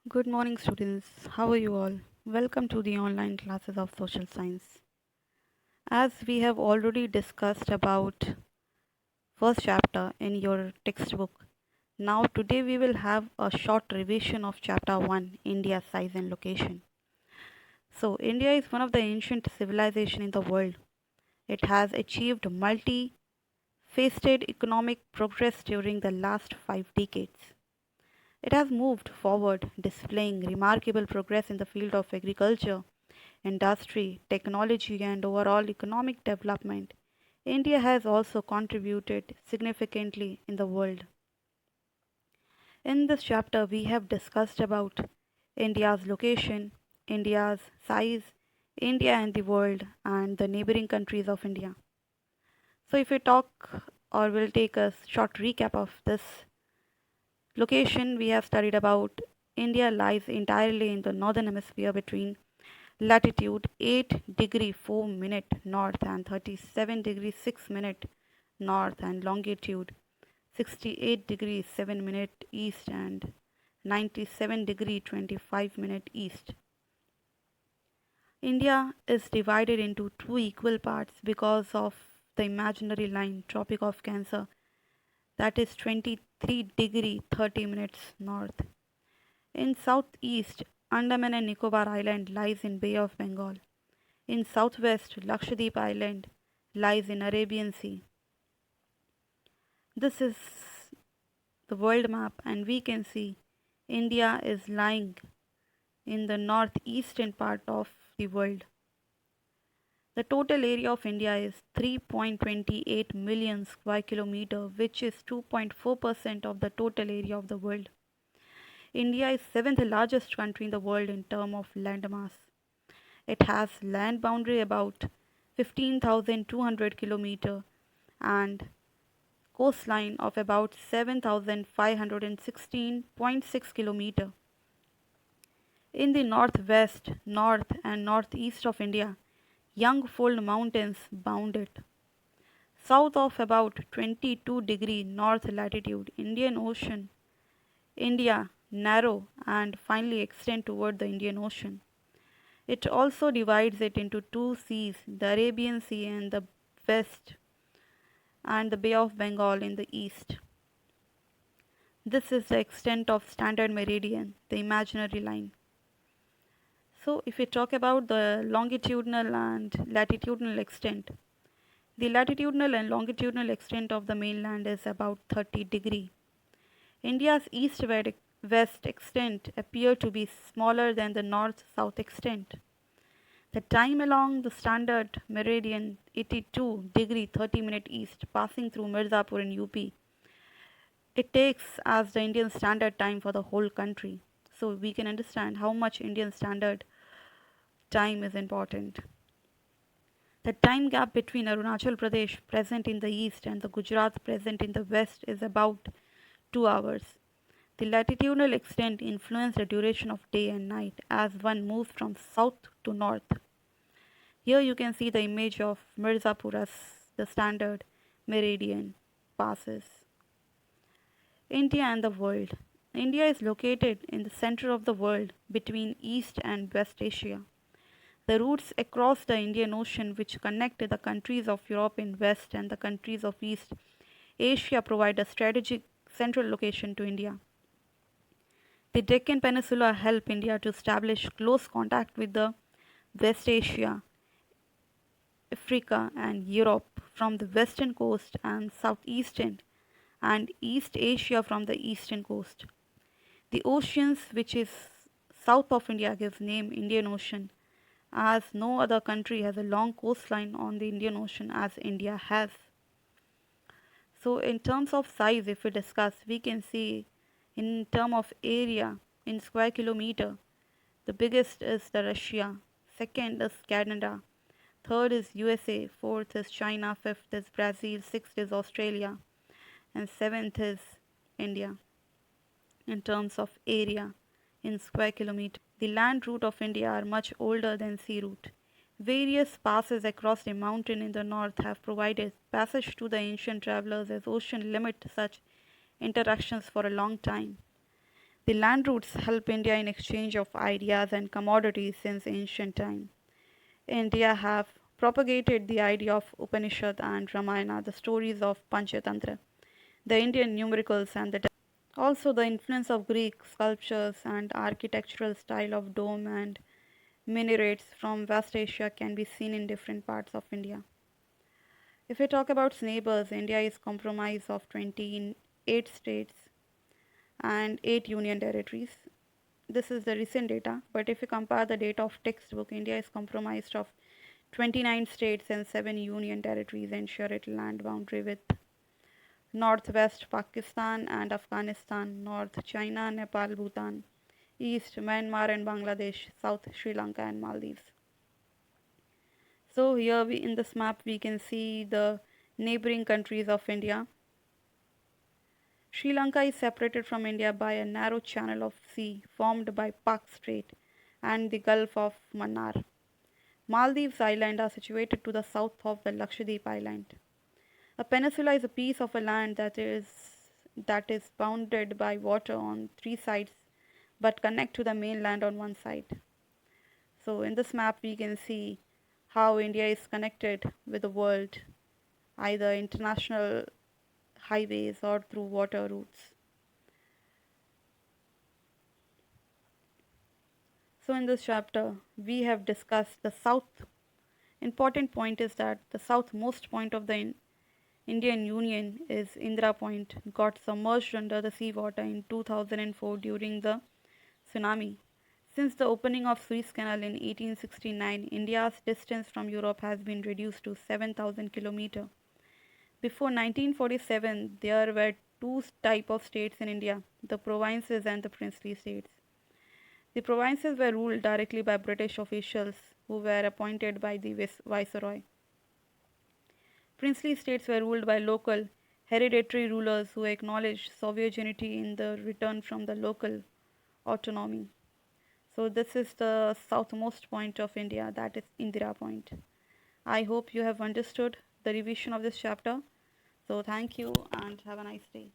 Good morning, students. How are you all? Welcome to the online classes of social science. As we have already discussed about first chapter in your textbook, now today we will have a short revision of chapter 1, India's size and location. So, India is one of the ancient civilizations in the world. It has achieved multi-faceted economic progress during the last 5 decades. It has moved forward, displaying remarkable progress in the field of agriculture, industry, technology, and overall economic development. India has also contributed significantly in the world. In this chapter, we have discussed about India's location, India's size, India and the world, and the neighboring countries of India. So, if we talk or will take a short recap of this location, we have studied about India lies entirely in the northern hemisphere between latitude 8 degree 4 minute north and 37 degree 6 minute north and longitude 68 degree 7 minute east and 97 degree 25 minute east. India is divided into two equal parts because of the imaginary line Tropic of Cancer, that is 23 degree 30 minutes north. In southeast, Andaman and Nicobar Island lies in Bay of Bengal. In southwest, Lakshadweep Island lies in Arabian Sea. This is the world map, and we can see India is lying in the northeastern part of the world. The total area of India is 3.28 million square kilometer, which is 2.4% of the total area of the world. India is seventh largest country in the world in terms of land mass. It has land boundary about 15,200 kilometer and coastline of about 7,516.6 km. In the northwest, north, and northeast of India, Youngfold Mountains bound it. South of about 22 degree north latitude, Indian Ocean, India narrow and finally extend toward the Indian Ocean. It also divides it into two seas, the Arabian Sea in the west and the Bay of Bengal in the east. This is the extent of standard meridian, the imaginary line. So, if we talk about the longitudinal and latitudinal extent, the latitudinal and longitudinal extent of the mainland is about 30 degree. India's east-west extent appear to be smaller than the north-south extent. The time along the standard meridian 82 degree 30 minute east passing through Mirzapur in UP, it takes as the Indian standard time for the whole country. So we can understand how much Indian standard time is important. The time gap between Arunachal Pradesh present in the east and the Gujarat present in the west is about 2 hours. The latitudinal extent influences the duration of day and night as one moves from south to north. Here you can see the image of Mirzapur as the standard meridian passes. India and the world. India is located in the center of the world between East and West Asia. The routes across the Indian Ocean, which connect the countries of Europe in west and the countries of East Asia, provide a strategic central location to India. The Deccan Peninsula helped India to establish close contact with the West Asia, Africa, and Europe from the western coast and southeastern and East Asia from the eastern coast. The oceans, which is south of India, gives name Indian Ocean, as no other country has a long coastline on the Indian Ocean as India has. So, in terms of size, if we discuss, we can see in term of area in square kilometer, the biggest is the Russia, second is Canada, third is USA, fourth is China, fifth is Brazil, sixth is Australia, and seventh is India in terms of area in square kilometer. The land route of India are much older than sea route. Various passes across the mountain in the north have provided passage to the ancient travelers as ocean limit such interactions for a long time. The land routes help India in exchange of ideas and commodities since ancient time. India have propagated the idea of Upanishad and Ramayana, the stories of Panchatantra, the Indian numericals and the also the influence of Greek sculptures and architectural style of dome and minarets from West Asia can be seen in different parts of India. If we talk about its neighbors, India is comprised of 28 states and 8 union territories. This is the recent data, but if you compare the data of textbook, India is comprised of 29 states and 7 union territories and share its land boundary with northwest Pakistan and Afghanistan, north China, Nepal, Bhutan, east Myanmar and Bangladesh, south Sri Lanka and Maldives. So here in this map we can see the neighboring countries of India. Sri Lanka is separated from India by a narrow channel of sea formed by Pak Strait and the Gulf of Mannar. Maldives Island are situated to the south of the Lakshadweep Island. A peninsula is a piece of a land that is bounded by water on three sides but connect to the mainland on one side. So in this map we can see how India is connected with the world, either international highways or through water routes. So in this chapter we have discussed the south. Important point is that the southmost point of the Indian Union is Indira Point, got submerged under the seawater in 2004 during the tsunami. Since the opening of Suez Canal in 1869, India's distance from Europe has been reduced to 7,000 km. Before 1947, there were two types of states in India, the provinces and the princely states. The provinces were ruled directly by British officials who were appointed by the viceroy. Princely states were ruled by local, hereditary rulers who acknowledged sovereignty in the return from the local autonomy. So, this is the southmost point of India, that is Indira Point. I hope you have understood the revision of this chapter. So, thank you and have a nice day.